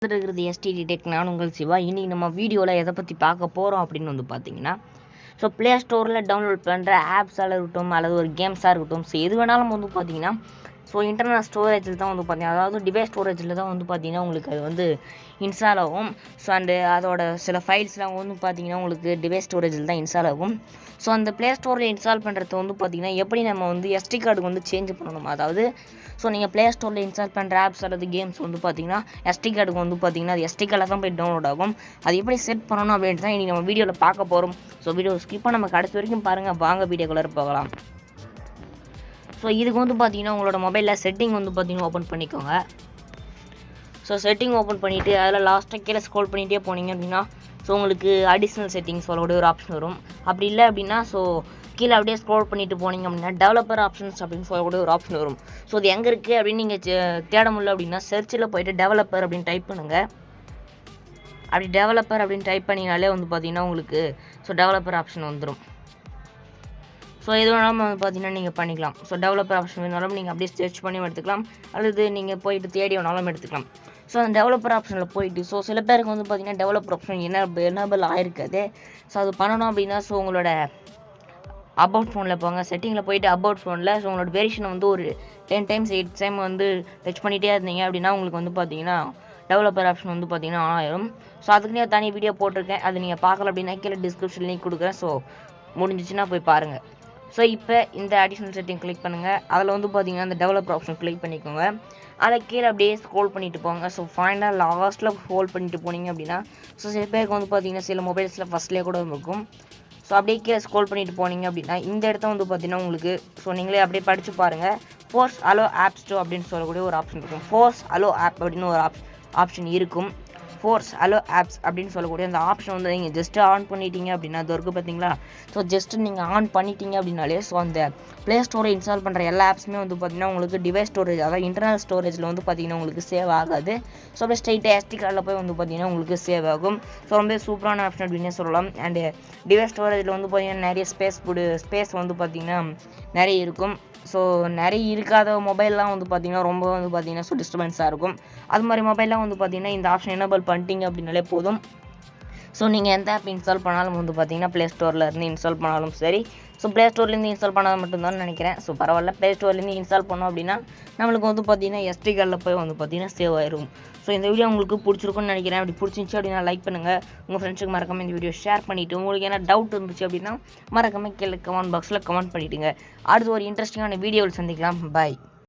இருக்கிறது STD tech. நான் உங்கள் சிவா. இன்னைக்கு நம்ம வீடியோவில் எதை பற்றி பார்க்க போகிறோம் அப்படின்னு வந்து பார்த்தீங்கன்னா, ஸோ ப்ளே ஸ்டோரில் டவுன்லோட் பண்ணுற ஆப்ஸாக இருக்கட்டும் அல்லது ஒரு கேம்ஸாக இருக்கட்டும், ஸோ எது வேணாலும் வந்து பார்த்தீங்கன்னா, ஸோ இன்டர்னல் ஸ்டோரேஜில் தான் வந்து பார்த்தீங்கன்னா, அதாவது டிவைஸ் ஸ்டோரேஜில் தான் வந்து பார்த்தீங்கன்னா உங்களுக்கு அது வந்து இன்ஸ்டால் ஆகும். ஸோ அண்டு அதோட சில ஃபைல்ஸ்லாம் வந்து பார்த்தீங்கன்னா உங்களுக்கு டிவைஸ் ஸ்டோரேஜில் தான் இன்ஸ்டால் ஆகும். ஸோ அந்த ப்ளே ஸ்டோரில் இன்ஸ்டால் பண்ணுறது வந்து பார்த்தீங்கன்னா எப்படி நம்ம வந்து எஸ்டி கார்டுக்கு வந்து சேஞ்ச் பண்ணணும். அதாவது ஸோ நீங்கள் ப்ளே ஸ்டோரில் இன்ஸ்டால் பண்ணுற ஆப்ஸ் அல்லது கேம்ஸ் வந்து பார்த்தீங்கன்னா எஸ்டி கார்டுக்கு வந்து பார்த்தீங்கன்னா அது எஸ்டி கார்டில் தான் போய் டவுன்லோட் ஆகும். அது எப்படி செட் பண்ணணும் அப்படின்ட்டு தான் இன்றைக்கி நம்ம வீடியோவில் பார்க்க போகிறோம். ஸோ வீடியோ ஸ்கிப் நம்ம கடைசி வரைக்கும் பாருங்கள். வாங்க வீடியோக்குள்ளே போகலாம். ஸோ இதுக்கு வந்து பார்த்தீங்கன்னா உங்களோட மொபைலில் செட்டிங் வந்து பார்த்தீங்கன்னா ஓப்பன் பண்ணிக்கோங்க. ஸோ செட்டிங் ஓப்பன் பண்ணிவிட்டு அதில் லாஸ்ட்டாக கீழே ஸ்க்ரோல் பண்ணிகிட்டே போனீங்க அப்படின்னா ஸோ உங்களுக்கு அடிஷ்னல் செட்டிங்ஸ் சொல்லக்கூடிய ஒரு ஆப்ஷன் வரும். அப்படி இல்லை அப்படின்னா ஸோ கீழே அப்படியே ஸ்க்ரோல் பண்ணிட்டு போனீங்க அப்படின்னா டெவலப்பர் ஆப்ஷன்ஸ் அப்படின்னு சொல்லக்கூடிய ஒரு ஆப்ஷன் வரும். ஸோ இது எங்கே இருக்குது அப்படின்னு நீங்கள் தேட முடியல அப்படின்னா சர்ச்சில் போயிட்டு டெவலப்பர் அப்படின்னு டைப் பண்ணுங்கள். அப்படி டெவலப்பர் அப்படின்னு டைப் பண்ணினாலே வந்து பார்த்தீங்கன்னா உங்களுக்கு ஸோ டெவலப்பர் ஆப்ஷன் வந்துடும். ஸோ எது வேணாலும் வந்து பார்த்தீங்கன்னா நீங்கள் பண்ணிக்கலாம். ஸோ டெவலப்பர் ஆப்ஷன் வேணாலும் நீங்கள் அப்படியே சர்ச் பண்ணி எடுத்துக்கலாம், அல்லது நீங்கள் போயிட்டு தேடி வேணாலும் எடுத்துக்கலாம். ஸோ அந்த டெவலப்பர் ஆப்ஷனில் போயிட்டு ஸோ சில பேருக்கு வந்து பார்த்தீங்கன்னா டெவலப்பர் ஆப்ஷன் எனேபிள் ஆகிருக்காது. ஸோ அது பண்ணணும் அப்படின்னா ஸோ உங்களோட அபவுட் ஃபோனில் போங்க. செட்டிங்கில் போயிட்டு அபவுட் ஃபோனில் ஸோ உங்களோட வேரியேஷன் வந்து ஒரு 10 times 8 டைம் வந்து டச் பண்ணிகிட்டே இருந்தீங்க அப்படின்னா உங்களுக்கு வந்து பார்த்தீங்கன்னா டெவலப்பர் ஆப்ஷன் வந்து பார்த்தீங்கன்னா ஆன் ஆயிரும். ஸோ அதுக்குன்னே தனி வீடியோ போட்டிருக்கேன், அது நீங்கள் பார்க்கல அப்படின்னா கீழே டிஸ்கிரிப்ஷன் லிங்க் கொடுக்குறேன். ஸோ முடிஞ்சிச்சுன்னா போய் பாருங்கள். ஸோ இப்போ இந்த அடிஷ்னல் செட்டிங் கிளிக் பண்ணுங்கள். அதில் வந்து பார்த்தீங்கன்னா அந்த டெவலப்பர் ஆப்ஷன் கிளிக் பண்ணிக்கோங்க. அதை கீழே அப்படியே ஸ்க்ரோல் பண்ணிட்டு போங்க. ஸோ ஃபைனலாக லாஸ்ட்டில் ஸ்க்ரோல் பண்ணிட்டு போனீங்க அப்படின்னா ஸோ சில பேருக்கு வந்து பார்த்தீங்கன்னா சில மொபைல்ஸில் ஃபஸ்ட்லேயே கூட இருக்கும். ஸோ அப்படியே கீழே ஸ்க்ரோல் பண்ணிட்டு போனீங்க அப்படின்னா இந்த இடத்த வந்து பார்த்தீங்கன்னா உங்களுக்கு ஸோ நீங்களே அப்படியே படித்து பாருங்கள். ஃபோர்ஸ் அலோ ஆப் ஸ்டோர் அப்படின்னு சொல்லக்கூடிய ஒரு ஆப்ஷன் இருக்கும். ஃபோர்ஸ் அலோ ஆப் அப்படின்னு ஒரு ஆப்ஷன் இருக்கும். ஃபோர்ஸ் அலோ ஆப்ஸ் அப்படின்னு சொல்லக்கூடிய அந்த ஆப்ஷன் வந்து நீங்கள் ஜஸ்ட்டு ஆன் பண்ணிட்டீங்க அப்படின்னா அது இருக்குது பார்த்தீங்களா. ஸோ ஜஸ்ட்டு நீங்கள் ஆன் பண்ணிட்டீங்க அப்படின்னாலே ஸோ அந்த ப்ளே ஸ்டோரை இன்ஸ்டால் பண்ணுற எல்லா ஆப்ஸுமே வந்து பார்த்தீங்கன்னா உங்களுக்கு டிவைஸ் ஸ்டோரேஜ், அதாவது இன்டர்னல் ஸ்டோரேஜில் வந்து பார்த்தீங்கன்னா உங்களுக்கு சேவ் ஆகாது. ஸோ அப்படியே ஸ்ட்ரைட்டாக எஸ்டி கார்டில் போய் வந்து பார்த்தீங்கன்னா உங்களுக்கு சேவ் ஆகும். ஸோ ரொம்ப சூப்பரான ஆப்ஷன் அப்படின்னே சொல்லலாம். அண்டு டிவைஸ் ஸ்டோரேஜில் வந்து பார்த்தீங்கன்னா நிறைய ஸ்பேஸ் வந்து பார்த்தீங்கன்னா நிறைய இருக்கும். ஸோ நிறைய இருக்காத மொபைல்லாம் வந்து பார்த்தீங்கன்னா ரொம்ப வந்து பார்த்தீங்கன்னா ஸோ டிஸ்டர்பன்ஸாக இருக்கும். அது மாதிரி மொபைல்லாம் வந்து பார்த்தீங்கன்னா இந்த ஆப்ஷன் எனேபிள் பண்ணிட்டீங்க அப்படின்னாலே போதும். ஸோ நீங்கள் எந்த ஆப் இன்ஸ்டால் பண்ணாலும் வந்து பார்த்தீங்கன்னா ப்ளே ஸ்டோரில் இருந்து இன்ஸ்டால் பண்ணாலும் சரி, ஸோ ப்ளே ஸ்டோர்லேருந்து இன்ஸ்டால் பண்ணால் மட்டும்தான் நினைக்கிறேன். ஸோ பரவாயில்ல, ப்ளே ஸ்டோர்லேருந்து இன்ஸ்டால் பண்ணோம் அப்படின்னா நம்மளுக்கு வந்து பார்த்தீங்கன்னா எஸ்டி கார்டில் போய் வந்து பார்த்தீங்கன்னா சேவ் ஆயிரும். ஸோ இந்த வீடியோ உங்களுக்கு பிடிச்சிருக்குன்னு நினைக்கிறேன். அப்படி பிடிச்சிருந்துச்சி அப்படின்னா லைக் பண்ணுங்கள். உங்கள் ஃப்ரெண்ட்ஸுக்கு மறக்காமல் இந்த வீடியோ ஷேர் பண்ணிவிட்டு உங்களுக்கு என்ன டவுட் இருந்துச்சு அப்படின்னா மறக்காமல் கீழே கமெண்ட் பாக்ஸில் கமெண்ட் பண்ணிவிடுங்க. அடுத்து ஒரு இன்ட்ரெஸ்டிங்கான வீடியோவில் சந்திக்கலாம். பாய்.